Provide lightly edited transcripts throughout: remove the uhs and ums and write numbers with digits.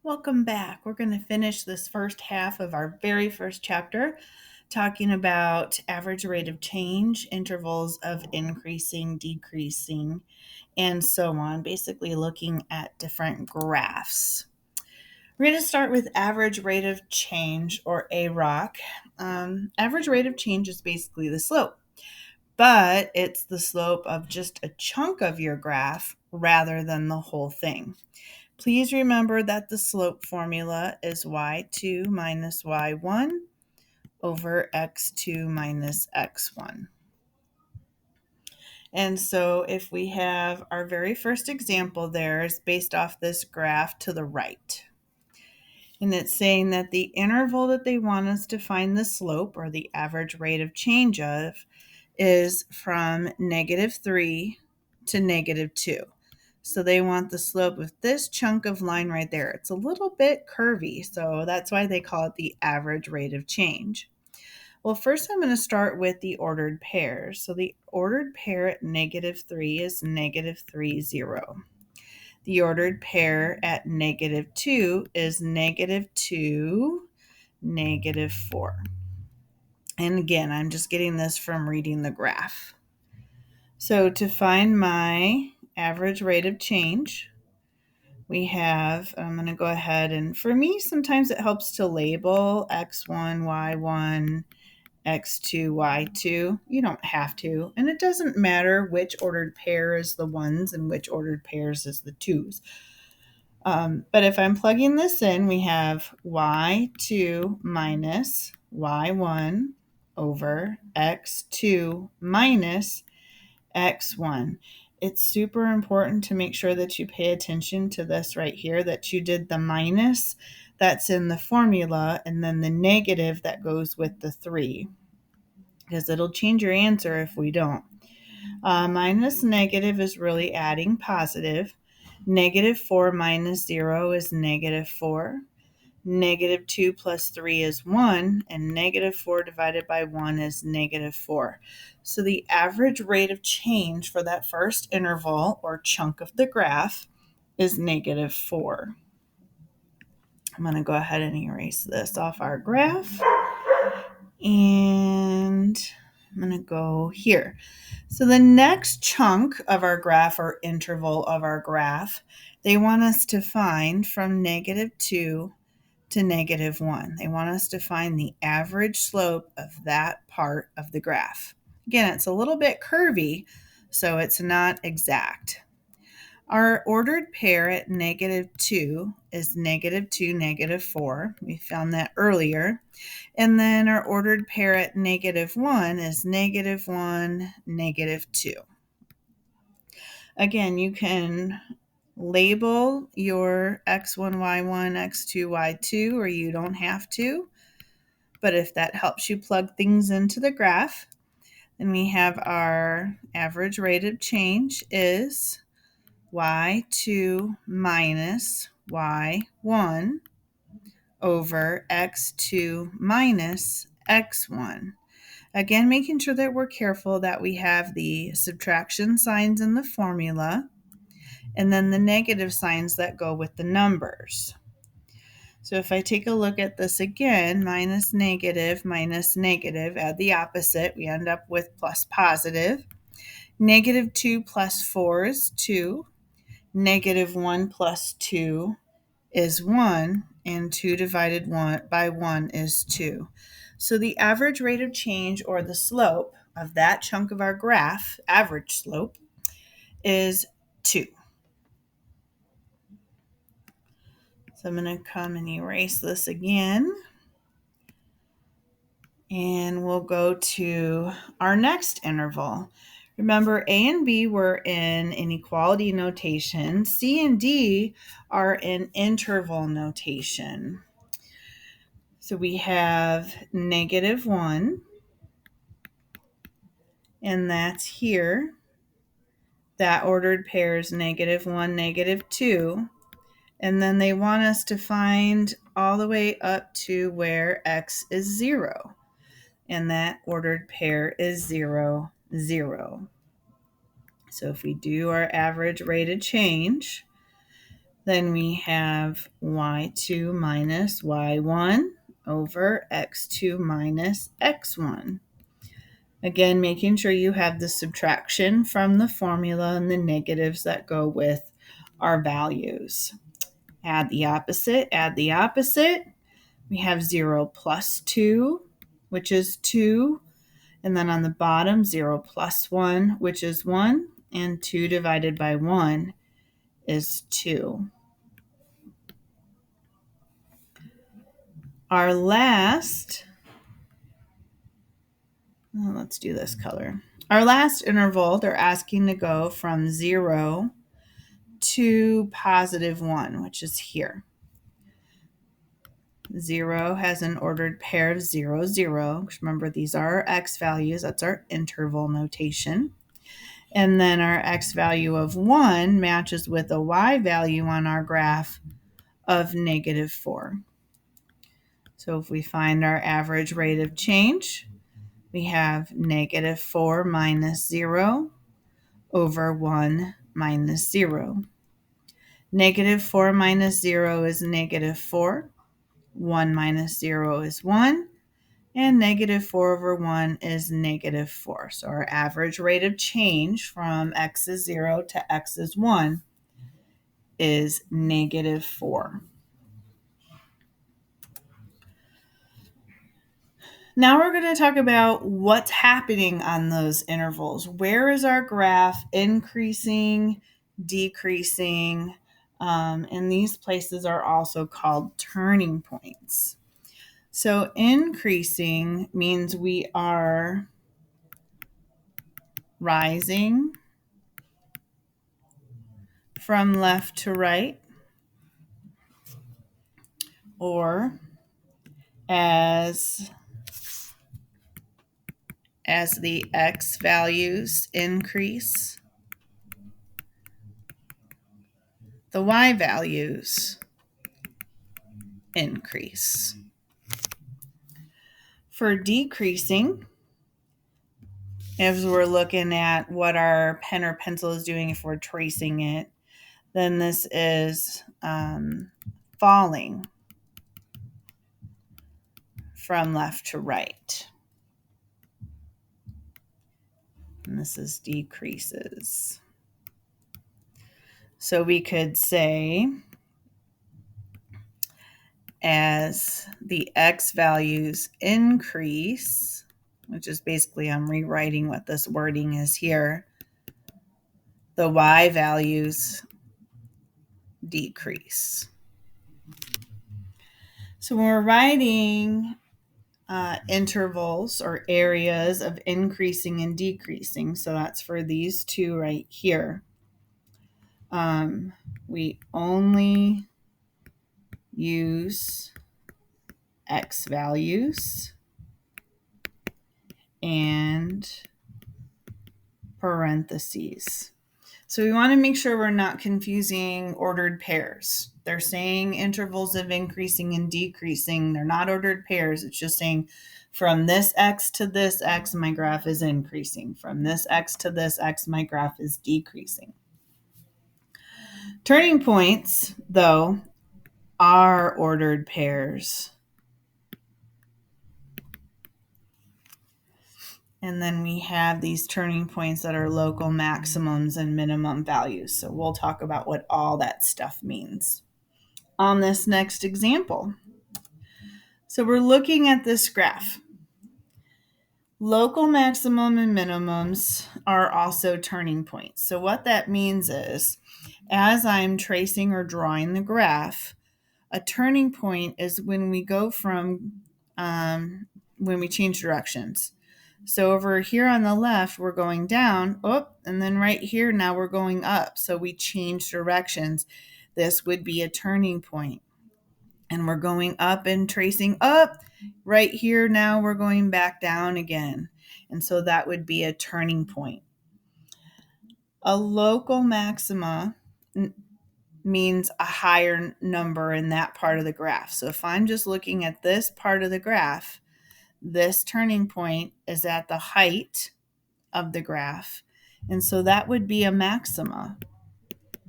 Welcome back. We're going to finish this first half of our very first chapter talking about average rate of change, intervals of increasing, decreasing, and so on, basically looking at different graphs. We're going to start with average rate of change, or AROC. Average rate of change is basically the slope, but it's the slope of just a chunk of your graph rather than the whole thing. Please remember that the slope formula is y2 minus y1 over x2 minus x1. And so if we have our very first example there is based off this graph to the right. And it's saying that the interval that they want us to find the slope, or the average rate of change of, is from -3 to -2. So they want the slope of this chunk of line right there. It's a little bit curvy, so that's why they call it the average rate of change. Well, first I'm going to start with the ordered pairs. So the ordered pair at -3 is -3, 0. The ordered pair at -2 is -2, -4. And again, I'm just getting this from reading the graph. So to find my average rate of change, we have, I'm going to go ahead and for me, sometimes it helps to label x1, y1, x2, y2. You don't have to. And it doesn't matter which ordered pair is the ones and which ordered pairs is the twos. But if I'm plugging this in, we have y2 minus y1 over x2 minus x1. It's super important to make sure that you pay attention to this right here, that you did the minus that's in the formula and then the negative that goes with the 3, because it'll change your answer if we don't. Minus negative is really adding positive. -4 minus 0 is -4. -2 plus 3 is 1, and -4 divided by 1 is -4. So the average rate of change for that first interval, or chunk of the graph, is -4. I'm going to go ahead and erase this off our graph. And I'm going to go here. So the next chunk of our graph, or interval of our graph, they want us to find from -2 to -1. They want us to find the average slope of that part of the graph. Again, it's a little bit curvy, so it's not exact. Our ordered pair at -2 is -2, -4. We found that earlier. And then our ordered pair at -1 is -1, -2. Again, you can label your x1, y1, x2, y2, or you don't have to. But if that helps you plug things into the graph, then we have our average rate of change is y2 minus y1 over x2 minus x1. Again, making sure that we're careful that we have the subtraction signs in the formula and then the negative signs that go with the numbers. So if I take a look at this again, minus negative, add the opposite, we end up with plus positive. -2 plus 4 is 2. -1 plus 2 is 1. And 2 divided by 1 is 2. So the average rate of change, or the slope of that chunk of our graph, average slope, is 2. So I'm going to come and erase this again. And we'll go to our next interval. Remember, A and B were in inequality notation. C and D are in interval notation. So we have -1, and that's here. That ordered pair is -1, -2. And then they want us to find all the way up to where x is 0. And that ordered pair is 0, 0. So if we do our average rate of change, Then we have y2 minus y1 over x2 minus x1. Again, making sure you have the subtraction from the formula and the negatives that go with our values. Add the opposite, add the opposite. We have 0 plus 2, which is 2. And then on the bottom, 0 plus 1, which is 1. And 2 divided by 1 is 2. Our last, let's do this color. Our last interval, they're asking to go from 0 to positive 1, which is here. 0 has an ordered pair of 0, 0. Remember, these are our x values. That's our interval notation. And then our x value of 1 matches with a y value on our graph of negative 4. So if we find our average rate of change, we have negative 4 minus 0 over 1 minus 0. Negative 4 minus 0 is negative 4. 1 minus 0 is 1. And negative 4 over 1 is negative 4. So our average rate of change from x is 0 to x is 1 is negative 4. Now we're going to talk about what's happening on those intervals. Where is our graph increasing, decreasing? And these places are also called turning points. So increasing means we are rising from left to right, or as the x values increase, the y values increase. For decreasing, as we're looking at what our pen or pencil is doing if we're tracing it, then this is falling from left to right. And this is decreases. So we could say, as the x values increase, which is basically I'm rewriting what this wording is here, the y values decrease. So when we're writing intervals or areas of increasing and decreasing, so that's for these two right here, we only use x values and parentheses. So we want to make sure we're not confusing ordered pairs. They're saying intervals of increasing and decreasing. They're not ordered pairs. It's just saying from this x to this x, my graph is increasing. From this x to this x, my graph is decreasing. Turning points, though, are ordered pairs. And then we have these turning points that are local maximums and minimum values. So we'll talk about what all that stuff means on this next example. So we're looking at this graph. Local maximum and minimums are also turning points. So what that means is, as I'm tracing or drawing the graph, a turning point is when we go from, when we change directions. So over here on the left, we're going down, and then right here, now we're going up. So we change directions. This would be a turning point. And we're going up and tracing up. Right here, now we're going back down again. And so that would be a turning point. A local maxima means a higher number in that part of the graph. So if I'm just looking at this part of the graph, this turning point is at the height of the graph. And so that would be a maxima.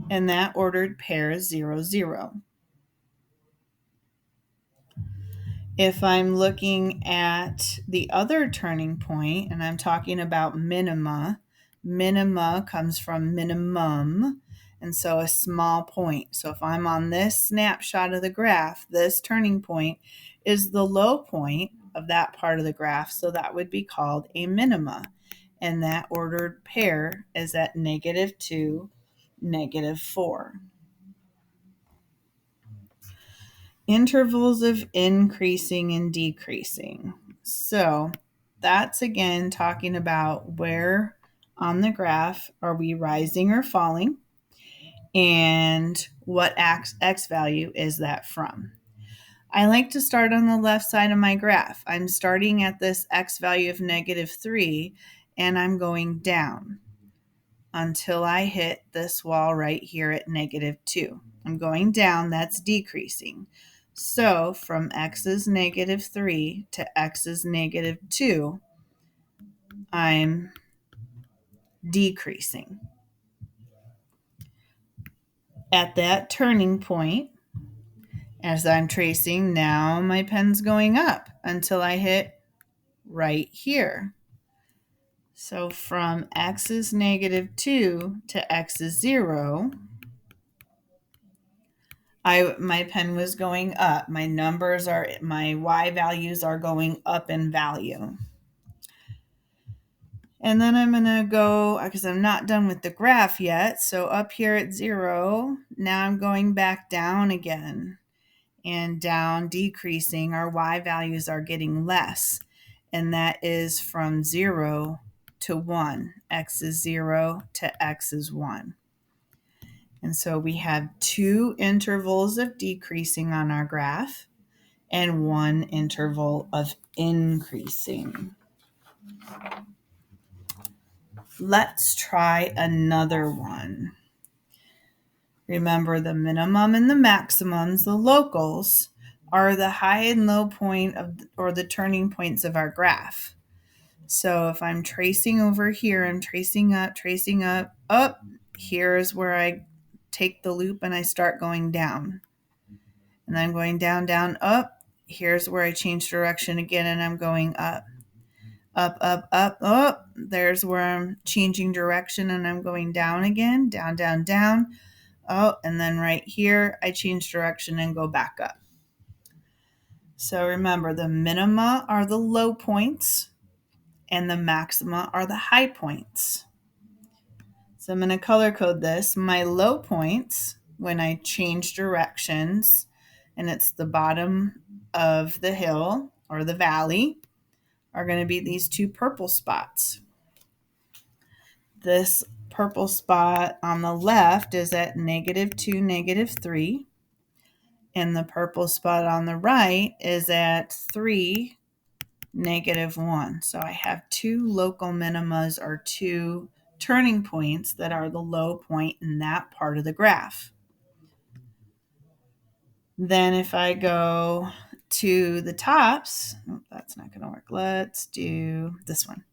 and that ordered pair is 0, 0. If I'm looking at the other turning point, and I'm talking about minima, minima comes from minimum, and so a small point. So if I'm on this snapshot of the graph, this turning point is the low point of that part of the graph, so that would be called a minima. And that ordered pair is at -2, -4. Intervals of increasing and decreasing. So that's again talking about where on the graph are we rising or falling, and what x value is that from. I like to start on the left side of my graph. I'm starting at this x value of -3, and I'm going down until I hit this wall right here at -2. I'm going down, that's decreasing. So from x is -3 to x is -2, I'm decreasing. At that turning point, as I'm tracing, now my pen's going up until I hit right here. So from x is -2 to x is 0, my pen was going up. My y values are going up in value. And then I'm going to go, because I'm not done with the graph yet. So up here at 0, now I'm going back down again. And down, decreasing, our y values are getting less. And that is from 0 to 1. X is 0 to x is 1. And so we have 2 intervals of decreasing on our graph and 1 interval of increasing. Let's try another one. Remember, the minimum and the maximums, the locals, are the high and low point or the turning points of our graph. So if I'm tracing over here, I'm tracing up, up. Here's where I take the loop and I start going down. And I'm going down, down, up. Here's where I change direction again and I'm going up. Up, up, up, up. There's where I'm changing direction and I'm going down again, down, down, down. Oh, and then right here, I change direction and go back up. So remember, the minima are the low points and the maxima are the high points. So I'm going to color code this. My low points, when I change directions, and it's the bottom of the hill or the valley, are going to be these 2 purple spots. This purple spot on the left is at -2, -3. And the purple spot on the right is at 3, -1. So I have 2 local minimas or 2 turning points that are the low point in that part of the graph. Then if I go to the tops, that's not going to work. Let's do this one.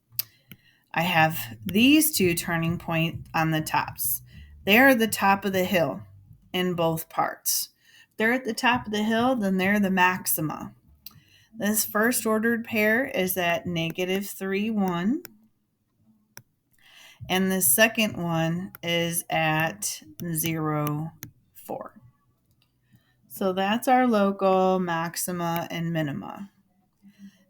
I have these 2 turning points on the tops. They're the top of the hill in both parts. They're at the top of the hill, then they're the maxima. This first ordered pair is at -3, 1. And the second one is at 0, 4. So that's our local maxima and minima.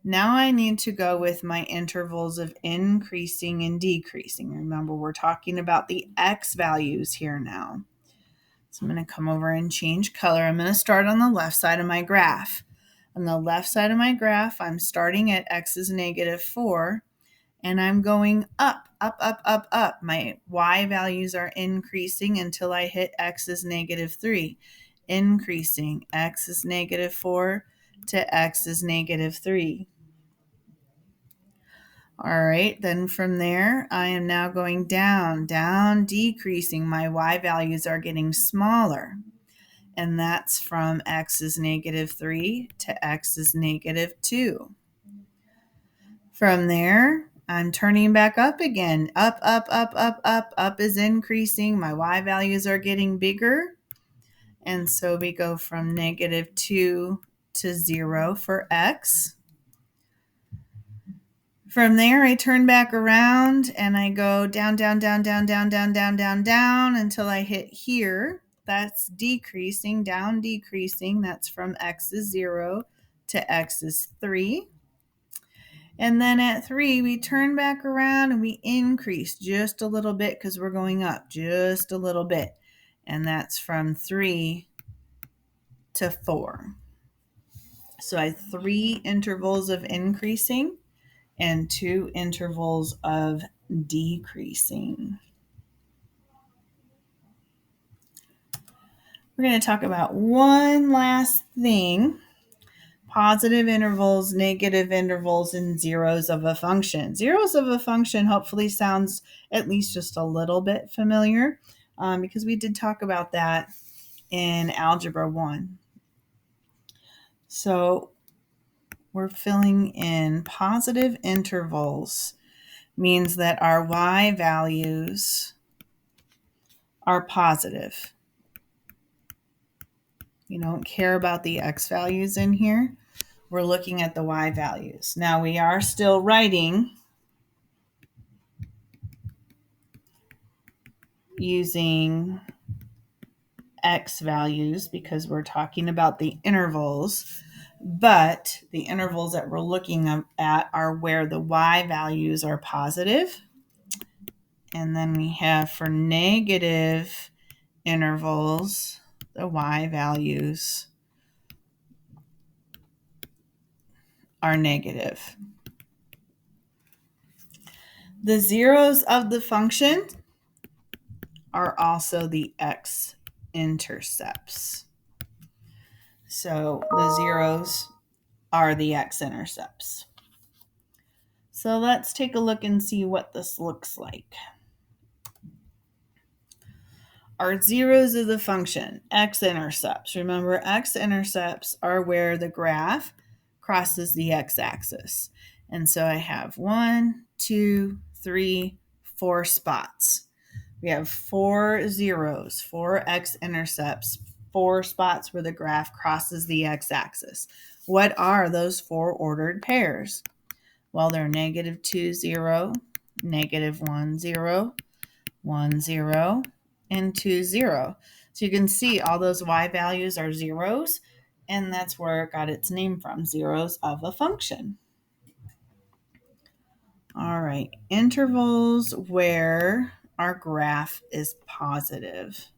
Now I need to go with my intervals of increasing and decreasing. Remember, we're talking about the x values here now. So I'm going to come over and change color. I'm going to start on the left side of my graph. On the left side of my graph, I'm starting at x is -4, and I'm going up, up, up, up, up. My y values are increasing until I hit x is -3. Increasing, x is -4 to x is -3. All right, then from there, I am now going down, down, decreasing. My y values are getting smaller. And that's from x is -3 to x is -2. From there, I'm turning back up again. Up, up, up, up, up. Up is increasing. My y values are getting bigger. And so we go from -2 to 0 for x. From there, I turn back around and I go down, down, down, down, down, down, down, down, down until I hit here. That's decreasing, down, decreasing. That's from x is 0 to x is 3. And then at 3, we turn back around and we increase just a little bit because we're going up just a little bit. And that's from 3 to 4. So I have 3 intervals of increasing and 2 intervals of decreasing. We're going to talk about one last thing: positive intervals, negative intervals, and zeros of a function. Zeros of a function hopefully sounds at least just a little bit familiar because we did talk about that in Algebra 1. So we're filling in positive intervals means that our y values are positive. You don't care about the x values in here. We're looking at the y values. Now we are still writing using x values because we're talking about the intervals, but the intervals that we're looking at are where the y values are positive. And then we have for negative intervals, the y values are negative. The zeros of the function are also the x-intercepts. So the zeros are the x-intercepts. So let's take a look and see what this looks like. Our zeros of the function, x-intercepts. Remember, x-intercepts are where the graph crosses the x-axis. And so I have 1, 2, 3, 4 spots. We have 4 zeros, 4 x-intercepts, 4 spots where the graph crosses the x-axis. What are those 4 ordered pairs? Well, they're -2, 0, -1, 0, 1, 0, and 2, 0. So you can see all those y values are zeros, and that's where it got its name from, zeros of a function. All right, intervals where our graph is positive.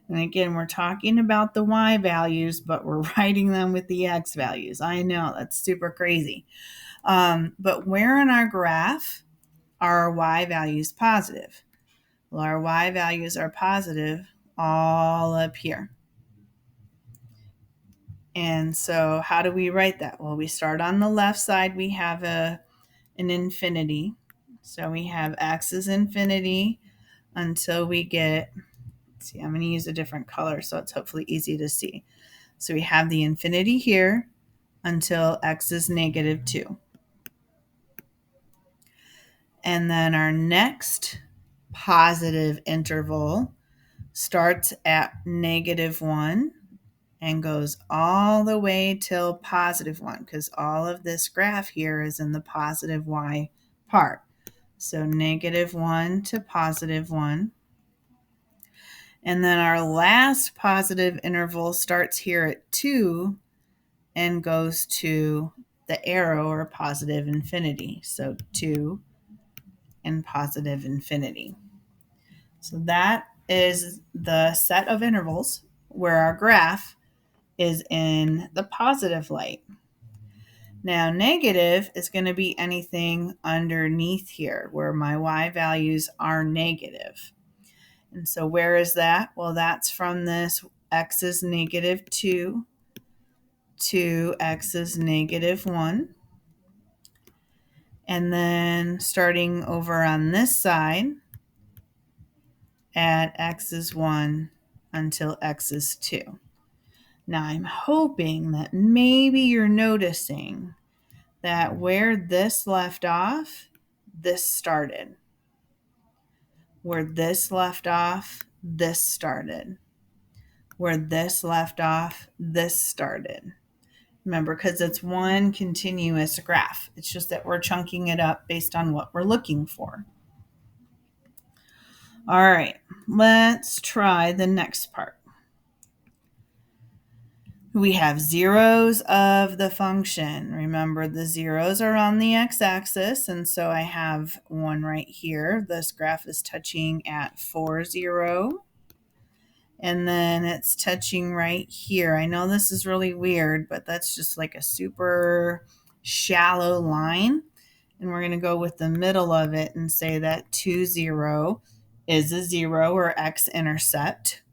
And again, we're talking about the y values, but we're writing them with the x values. I know, that's super crazy. But where in our graph are our y values positive? Well, our y values are positive all up here. And so how do we write that? Well, we start on the left side. We have an infinity. So we have x is infinity until we get, see, I'm going to use a different color so it's hopefully easy to see. So we have the infinity here until x is -2. And then our next positive interval starts at -1 and goes all the way till +1 because all of this graph here is in the positive y part. So -1 to +1. And then our last positive interval starts here at 2 and goes to the arrow or positive infinity. So 2 and positive infinity. So that is the set of intervals where our graph is in the positive light. Now, negative is going to be anything underneath here where my y values are negative. And so where is that? Well, that's from this x is -2 to x is -1. And then starting over on this side at x is 1 until x is 2. Now I'm hoping that maybe you're noticing that where this left off, this started. Where this left off, this started. Where this left off, this started. Remember, because it's one continuous graph. It's just that we're chunking it up based on what we're looking for. All right, let's try the next part. We have zeros of the function. Remember, the zeros are on the x-axis, and so I have one right here. This graph is touching at 4, 0. And then it's touching right here. I know this is really weird, but that's just like a super shallow line. And we're going to go with the middle of it and say that 2, 0 is a 0 or x-intercept.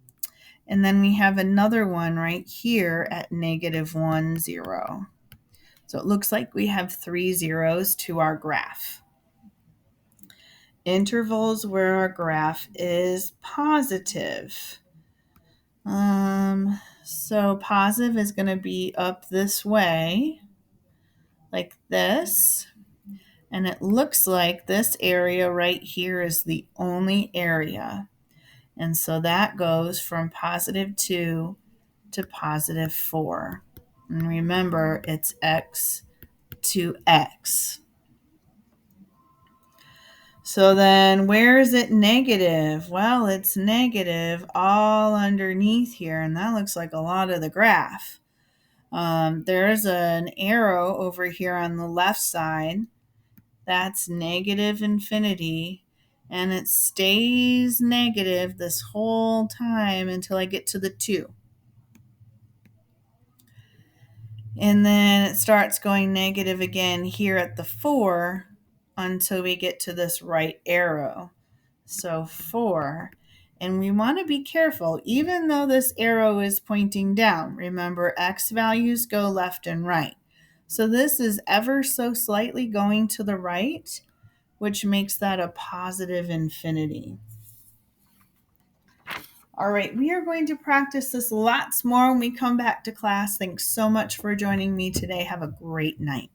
And then we have another one right here at -1, 0. So it looks like we have 3 zeros to our graph. Intervals where our graph is positive. So positive is going to be up this way, like this. And it looks like this area right here is the only area. And so that goes from +2 to +4. And remember, it's x to x. So then where is it negative? Well, it's negative all underneath here, and that looks like a lot of the graph. There's an arrow over here on the left side. That's -infinity, and it stays negative this whole time until I get to the 2. And then it starts going negative again here at the 4 until we get to this right arrow. So 4. And we want to be careful, even though this arrow is pointing down. Remember, x values go left and right. So this is ever so slightly going to the right, which makes that a positive infinity. All right, we are going to practice this lots more when we come back to class. Thanks so much for joining me today. Have a great night.